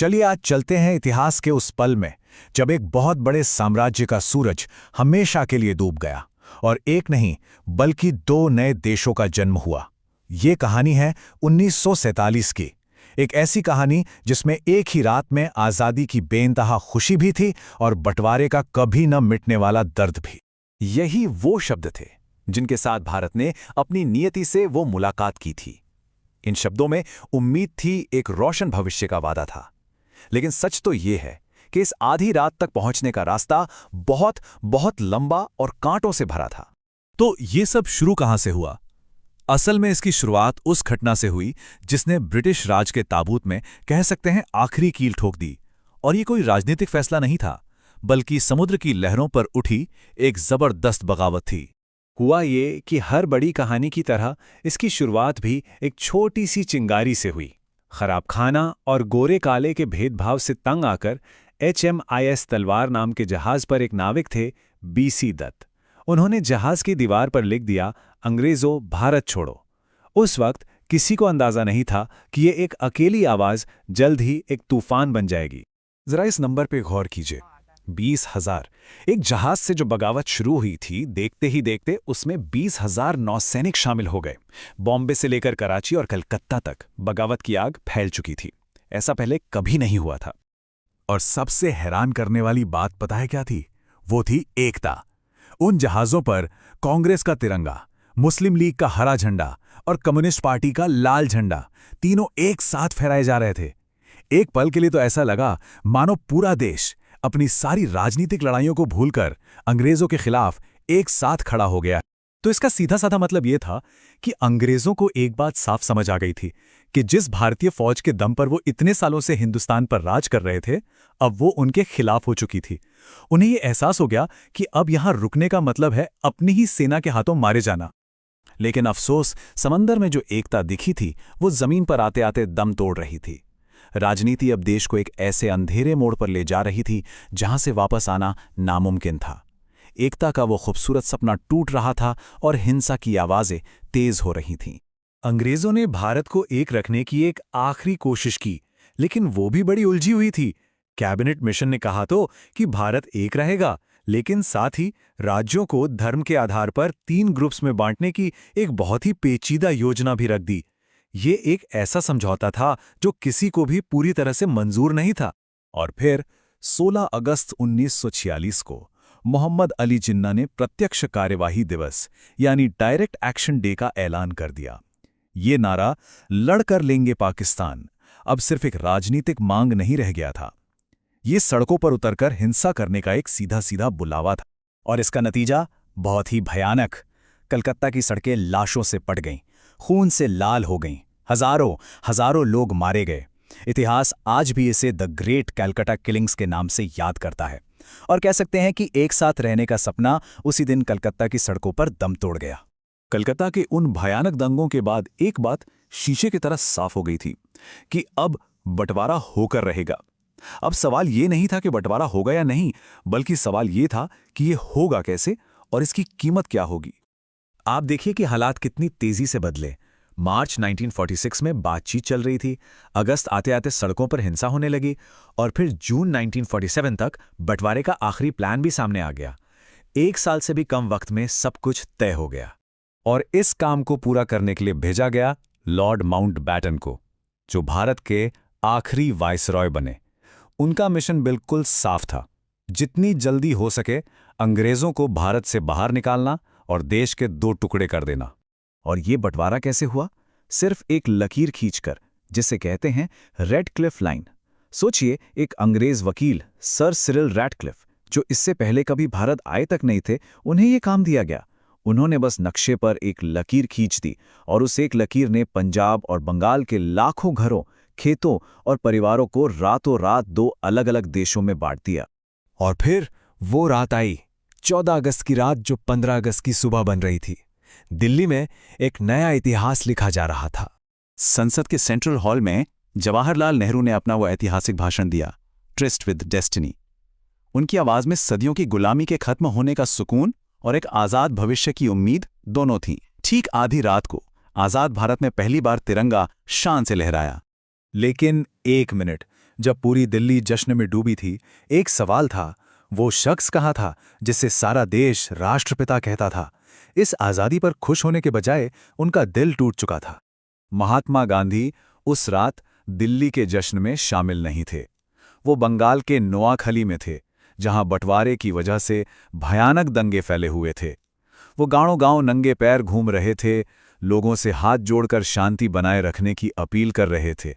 चलिए आज चलते हैं इतिहास के उस पल में जब एक बहुत बड़े साम्राज्य का सूरज हमेशा के लिए डूब गया और एक नहीं बल्कि दो नए देशों का जन्म हुआ। ये कहानी है 1947 की, एक ऐसी कहानी जिसमें एक ही रात में आज़ादी की बेइंतहा खुशी भी थी और बंटवारे का कभी न मिटने वाला दर्द भी। यही वो शब्द थे जिनके साथ भारत ने अपनी नियति से वो मुलाकात की थी। इन शब्दों में उम्मीद थी, एक रोशन भविष्य का वादा था। लेकिन सच तो ये है कि इस आधी रात तक पहुंचने का रास्ता बहुत बहुत लंबा और कांटों से भरा था। तो ये सब शुरू कहां से हुआ? असल में इसकी शुरुआत उस घटना से हुई जिसने ब्रिटिश राज के ताबूत में कह सकते हैं आखिरी कील ठोक दी। और ये कोई राजनीतिक फैसला नहीं था, बल्कि समुद्र की लहरों पर उठी एक जबरदस्त बगावत थी। हुआ ये कि हर बड़ी कहानी की तरह इसकी शुरुआत भी एक छोटी सी चिंगारी से हुई। खराब खाना और गोरे काले के भेदभाव से तंग आकर HMIS तलवार नाम के जहाज पर एक नाविक थे BC दत्त। उन्होंने जहाज की दीवार पर लिख दिया, अंग्रेजों भारत छोड़ो। उस वक्त किसी को अंदाजा नहीं था कि ये एक अकेली आवाज जल्द ही एक तूफान बन जाएगी। जरा इस नंबर पे गौर कीजिए, 20,000। एक जहाज से जो बगावत शुरू हुई थी, देखते ही देखते उसमें 20,000 नौसैनिक शामिल हो गए। बॉम्बे से लेकर कराची और कलकत्ता तक बगावत की आग फैल चुकी थी। ऐसा पहले कभी नहीं हुआ था। और सबसे हैरान करने वाली बात पता है क्या थी? वो थी एकता। उन जहाजों पर कांग्रेस का तिरंगा, मुस्लिम लीग का हरा झंडा और कम्युनिस्ट पार्टी का लाल झंडा, तीनों एक साथ फहराए जा रहे थे। एक पल के लिए तो ऐसा लगा मानो पूरा देश अपनी सारी राजनीतिक लड़ाइयों को भूलकर अंग्रेजों के खिलाफ एक साथ खड़ा हो गया। तो इसका सीधा साधा मतलब यह था कि अंग्रेजों को एक बात साफ समझ आ गई थी कि जिस भारतीय फौज के दम पर वो इतने सालों से हिंदुस्तान पर राज कर रहे थे, अब वो उनके खिलाफ हो चुकी थी। उन्हें ये एहसास हो गया कि अब यहां रुकने का मतलब है अपनी ही सेना के हाथों मारे जाना। लेकिन अफसोस, समंदर में जो एकता दिखी थी वो जमीन पर आते आते दम तोड़ रही थी। राजनीति अब देश को एक ऐसे अंधेरे मोड़ पर ले जा रही थी जहां से वापस आना नामुमकिन था। एकता का वो खूबसूरत सपना टूट रहा था और हिंसा की आवाजें तेज हो रही थीं। अंग्रेजों ने भारत को एक रखने की एक आखिरी कोशिश की, लेकिन वो भी बड़ी उलझी हुई थी। कैबिनेट मिशन ने कहा तो कि भारत एक रहेगा, लेकिन साथ ही राज्यों को धर्म के आधार पर 3 ग्रुप्स में बांटने की एक बहुत ही पेचीदा योजना भी रख दी। ये एक ऐसा समझौता था जो किसी को भी पूरी तरह से मंजूर नहीं था। और फिर 16 अगस्त 1946 को मोहम्मद अली जिन्ना ने प्रत्यक्ष कार्यवाही दिवस यानी डायरेक्ट एक्शन डे का ऐलान कर दिया। ये नारा लड़कर लेंगे पाकिस्तान अब सिर्फ एक राजनीतिक मांग नहीं रह गया था, ये सड़कों पर उतरकर हिंसा करने का एक सीधा सीधा बुलावा था। और इसका नतीजा बहुत ही भयानक। कलकत्ता की सड़कें लाशों से पट गईं, खून से लाल हो गईं, हजारों लोग मारे गए। इतिहास आज भी इसे द ग्रेट कैलकाटा किलिंग्स के नाम से याद करता है। और कह सकते हैं कि एक साथ रहने का सपना उसी दिन कलकत्ता की सड़कों पर दम तोड़ गया। कलकत्ता के उन भयानक दंगों के बाद एक बात शीशे की तरह साफ हो गई थी कि अब बंटवारा होकर रहेगा। अब सवाल ये नहीं था कि बंटवारा होगा या नहीं, बल्कि सवाल ये था कि ये होगा कैसे और इसकी कीमत क्या होगी। आप देखिए कि हालात कितनी तेजी से बदले। मार्च 1946 में बातचीत चल रही थी, अगस्त आते आते सड़कों पर हिंसा होने लगी और फिर जून 1947 तक बंटवारे का आखिरी प्लान भी सामने आ गया। 1 साल से भी कम वक्त में सब कुछ तय हो गया। और इस काम को पूरा करने के लिए भेजा गया लॉर्ड माउंटबैटन को, जो भारत के आखिरी वाइसरॉय बने। उनका मिशन बिल्कुल साफ था, जितनी जल्दी हो सके अंग्रेजों को भारत से बाहर निकालना और देश के 2 टुकड़े कर देना। और ये बंटवारा कैसे हुआ? सिर्फ एक लकीर खींचकर, जिसे कहते हैं रेडक्लिफ लाइन। सोचिए, एक अंग्रेज वकील सर सिरिल रैडक्लिफ, जो इससे पहले कभी भारत आए तक नहीं थे, उन्हें यह काम दिया गया। उन्होंने बस नक्शे पर एक लकीर खींच दी और उस एक लकीर ने पंजाब और बंगाल के लाखों घरों, खेतों और परिवारों को रातों रात 2 अलग अलग देशों में बांट दिया। और फिर वो रात आई, 14 अगस्त की रात, जो 15 अगस्त की सुबह बन रही थी। दिल्ली में एक नया इतिहास लिखा जा रहा था। संसद के सेंट्रल हॉल में जवाहरलाल नेहरू ने अपना वो ऐतिहासिक भाषण दिया, ट्रिस्ट विद डेस्टिनी। उनकी आवाज में सदियों की गुलामी के खत्म होने का सुकून और एक आजाद भविष्य की उम्मीद दोनों थीं। ठीक आधी रात को आजाद भारत में पहली बार तिरंगा शान से लहराया। लेकिन 1 मिनट, जब पूरी दिल्ली जश्न में डूबी थी, एक सवाल था, वो शख्स कहाँ था जिसे सारा देश राष्ट्रपिता कहता था? इस आज़ादी पर खुश होने के बजाय उनका दिल टूट चुका था। महात्मा गांधी उस रात दिल्ली के जश्न में शामिल नहीं थे। वो बंगाल के नोआखली में थे, जहां बंटवारे की वजह से भयानक दंगे फैले हुए थे। वो गांव-गांव नंगे पैर घूम रहे थे, लोगों से हाथ जोड़कर शांति बनाए रखने की अपील कर रहे थे।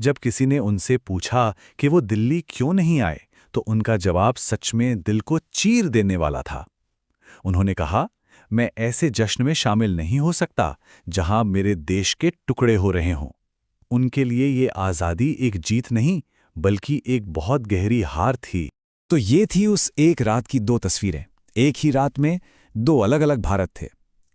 जब किसी ने उनसे पूछा कि वो दिल्ली क्यों नहीं आए, तो उनका जवाब सच में दिल को चीर देने वाला था। उन्होंने कहा, मैं ऐसे जश्न में शामिल नहीं हो सकता जहां मेरे देश के टुकड़े हो रहे हों। उनके लिए ये आज़ादी एक जीत नहीं, बल्कि एक बहुत गहरी हार थी। तो ये थी उस एक रात की दो तस्वीरें। एक ही रात में दो अलग-अलग भारत थे।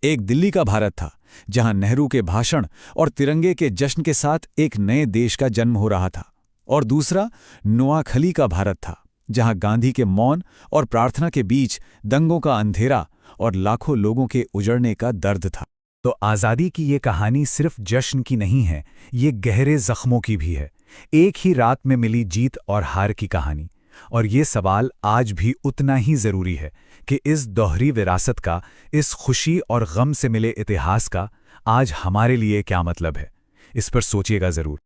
एक दिल्ली का भारत था, जहां नेहरू के भाषण और तिरंगे के जश्न के साथ एक नए देश का जन्म हो रहा था, और दूसरा नोआखली का भारत था, जहां गांधी के मौन और प्रार्थना के बीच दंगों का अंधेरा और लाखों लोगों के उजड़ने का दर्द था। तो आज़ादी की ये कहानी सिर्फ जश्न की नहीं है, ये गहरे जख्मों की भी है। एक ही रात में मिली जीत और हार की कहानी। और ये सवाल आज भी उतना ही ज़रूरी है कि इस दोहरी विरासत का, इस खुशी और गम से मिले इतिहास का आज हमारे लिए क्या मतलब है। इस पर सोचिएगा ज़रूर।